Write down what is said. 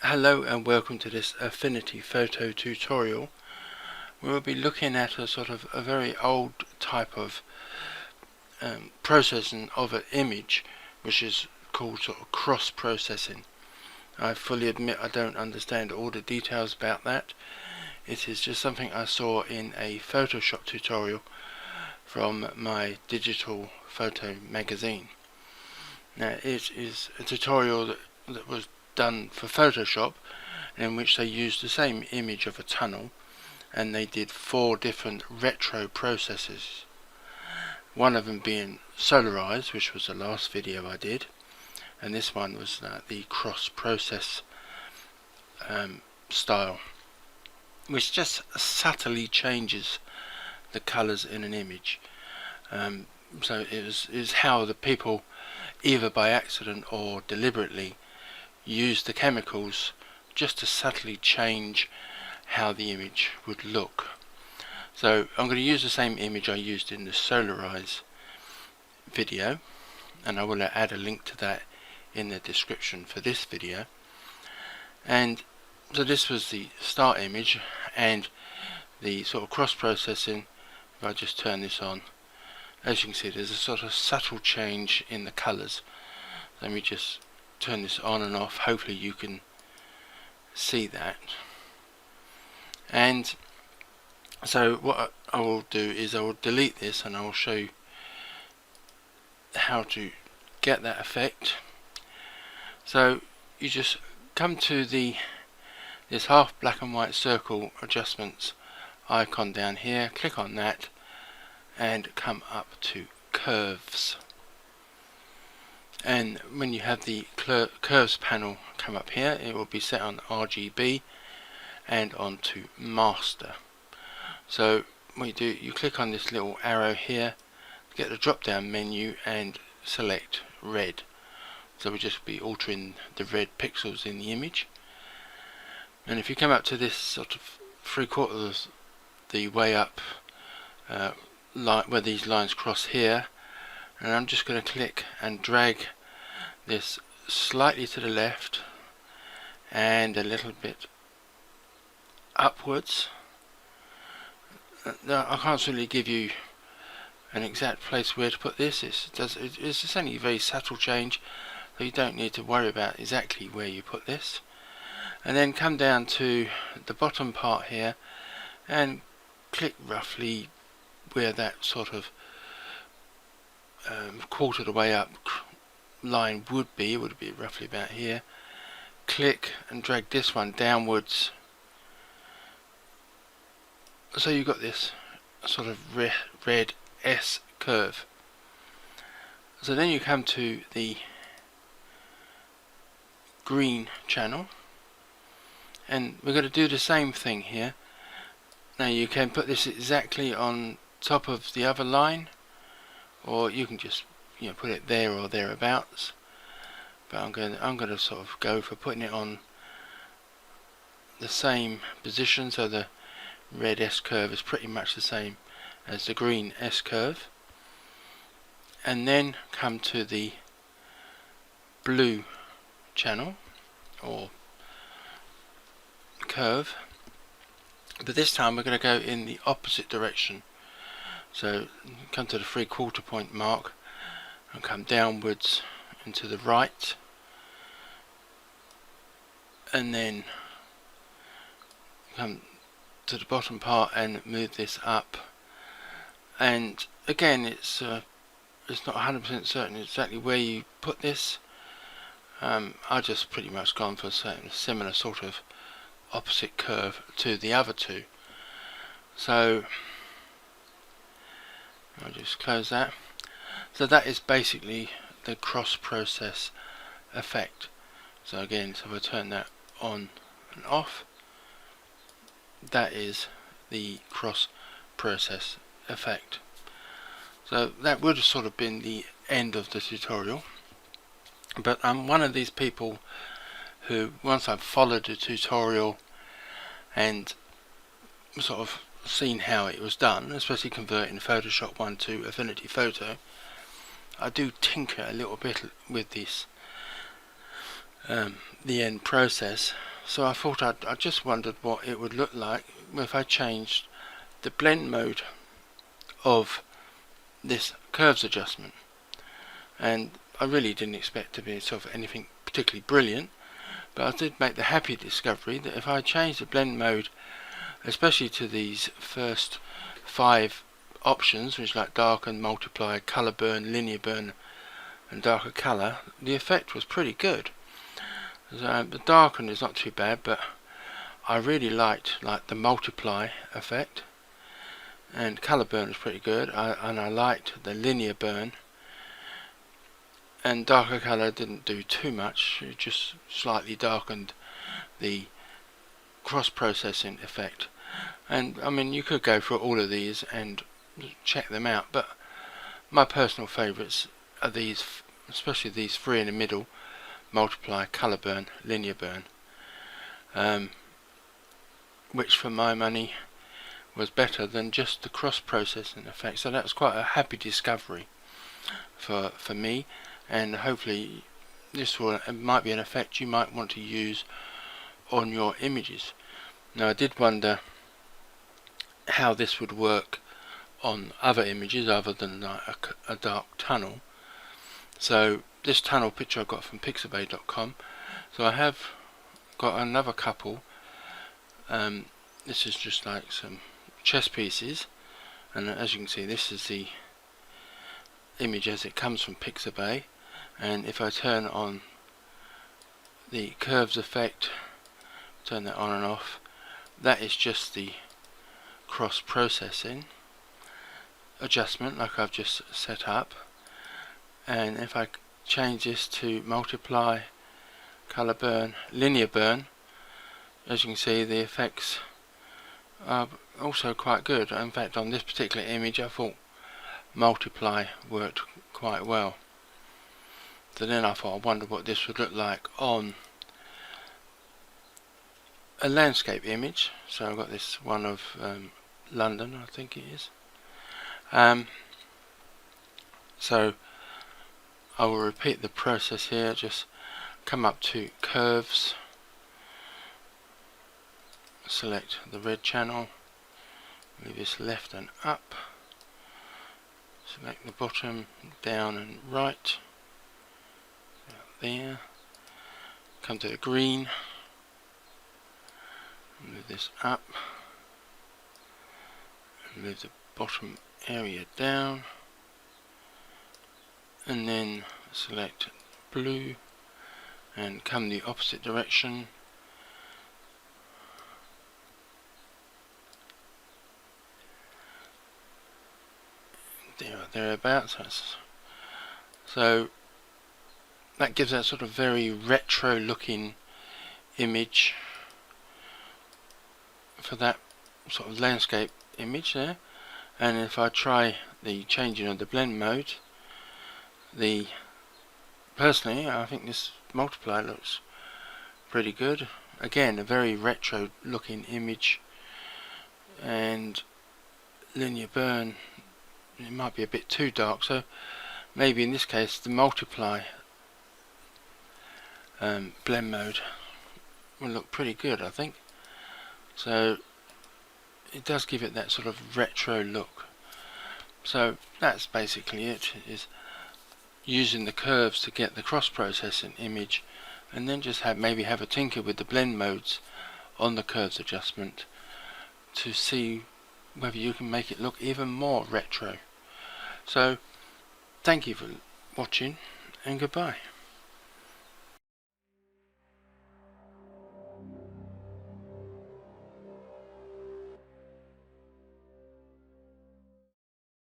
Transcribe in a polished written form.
Hello and welcome to this Affinity photo tutorial. We'll be looking at a sort of a very old type of processing of an image, which is called sort of cross processing. I fully admit I don't understand all the details about that. It is just something I saw in a Photoshop tutorial from my digital photo magazine. Now it is a tutorial that was done for Photoshop, in which they used the same image of a tunnel and they did 4 different retro processes, one of them being Solarise, which was the last video I did, and this one was the cross process style, which just subtly changes the colours in an image. So it is how the people, either by accident or deliberately, use the chemicals just to subtly change how the image would look. So I'm going to use the same image I used in the Solarise video, and I will add a link to that in the description for this video. And so this was the start image, and the sort of cross processing, if I just turn this on, as you can see there's a sort of subtle change in the colours. Let me just turn this on and off, hopefully you can see that. And so what I will do is I will delete this and I will show you how to get that effect. So you just come to this half black and white circle adjustments icon down here, click on that and come up to curves. And when you have the curves panel come up here, it will be set on RGB and onto master. So what you do, you click on this little arrow here, get the drop down menu and select red. So we'll just be altering the red pixels in the image. And if you come up to this sort of 3/4 the way up where these lines cross here, and I'm just going to click and drag this slightly to the left and a little bit upwards. Now I can't really give you an exact place where to put this. It's just only a very subtle change, so you don't need to worry about exactly where you put this. And then come down to the bottom part here and click roughly where that sort of 1/4 of the way up line would be. It would be roughly about here. Click and drag this one downwards, so you've got this sort of red S curve. So then you come to the green channel, and we're going to do the same thing here. Now you can put this exactly on top of the other line, or you can just put it there or thereabouts, but I'm going to sort of go for putting it on the same position, so the red S curve is pretty much the same as the green S curve. And then come to the blue channel or curve, but this time we're going to go in the opposite direction. So come to the 3/4 point mark and come downwards and to the right, and then come to the bottom part and move this up. And again, it's not 100% certain exactly where you put this. I just pretty much gone for a similar sort of opposite curve to the other two. So I'll just close that. So that is basically the cross process effect. So again, so if I turn that on and off, that is the cross process effect. So that would have sort of been the end of the tutorial, but I'm one of these people who, once I've followed the tutorial and sort of seen how it was done, especially converting Photoshop 1 to Affinity Photo, I do tinker a little bit with this the end process. So I thought I just wondered what it would look like if I changed the blend mode of this curves adjustment. And I really didn't expect to be sort of anything particularly brilliant, but I did make the happy discovery that if I change the blend mode, especially to these first 5 options, which like darken, multiply, color burn, linear burn and darker color, the effect was pretty good. So the darken is not too bad, but I really liked the multiply effect, and color burn was pretty good, and I liked the linear burn, and darker color didn't do too much, it just slightly darkened the cross processing effect. And I mean, you could go through all of these and check them out, but my personal favorites are these, especially these 3 in the middle: multiply, color burn, linear burn, which for my money was better than just the cross processing effect. So that was quite a happy discovery for me, and hopefully this might be an effect you might want to use on your images. Now, I did wonder how this would work on other images other than a dark tunnel. So this tunnel picture I got from Pixabay.com. So I have got another couple. This is just like some chess pieces, and as you can see, this is the image as it comes from Pixabay. And if I turn on the curves effect, turn that on and off, that is just the cross processing adjustment like I've just set up. And if I change this to multiply, color burn, linear burn, as you can see, the effects are also quite good. In fact, on this particular image I thought multiply worked quite well. So then I thought, I wonder what this would look like on a landscape image. So I've got this one of London, I think it is. So I will repeat the process here. Just come up to curves, select the red channel, move this left and up, select the bottom, down and right, there, come to the green, move this up, and move the bottom area down, and then select blue and come the opposite direction, thereabouts. So that gives that sort of very retro looking image for that sort of landscape image there. And if I try the changing of the blend mode, personally I think this multiply looks pretty good. Again, a very retro looking image, and linear burn, it might be a bit too dark, so maybe in this case the multiply blend mode will look pretty good, I think. So it does give it that sort of retro look. So that's basically it, is using the curves to get the cross processing image, and then just maybe have a tinker with the blend modes on the curves adjustment to see whether you can make it look even more retro. So thank you for watching, and goodbye.